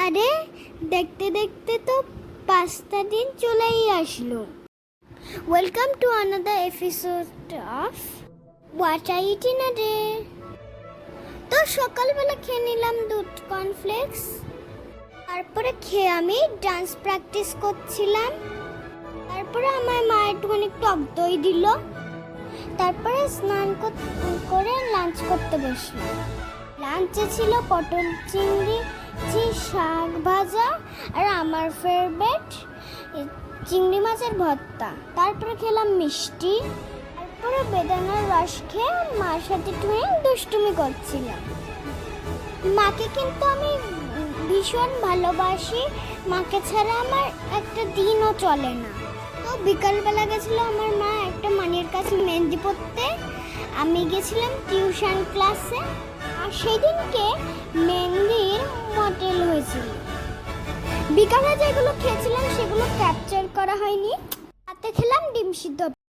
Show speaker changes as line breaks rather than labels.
আরে দেখতে দেখতে তো 5টা দিন চলেই আসলো। Welcome to another episode of what I it in a day. তো সকালবেলা খেয়ে নিলাম দুধ কর্নফ্লেক্স, তারপরে খেয়ে আমি ডান্স প্র্যাকটিস করছিলাম। তারপরে আমার মা একটুখানি টক দই দিল, তারপরে স্নান করে লাঞ্চ করতে বসলাম। লাঞ্চে ছিল পটল চিংড়ি, শাক ভাজা আর আমার ফেভারিট চিংড়ি মাছের ভর্তা। তারপরে খেলাম মিষ্টি, তারপরে বেদানার রস খেয়ে মার সাথে একটুখানি দুষ্টুমি করছিলাম। মাকে কিন্তু আমি ভীষণ ভালোবাসি, মাকে ছাড়া আমার একটা দিনও চলে না। তো বিকালবেলা গেছিলো আমার মা একটা মানির কাছে মেহেন্দি পড়তে, আমি গেছিলাম টিউশন ক্লাসে। আর সেদিনকে মেহেন্দির মডেল হয়েছিল। বিকালে যেগুলো খেয়েছিলাম সেগুলো ক্যাপচার করা হয়নি। রাতে খেলাম ডিম সিদ্ধ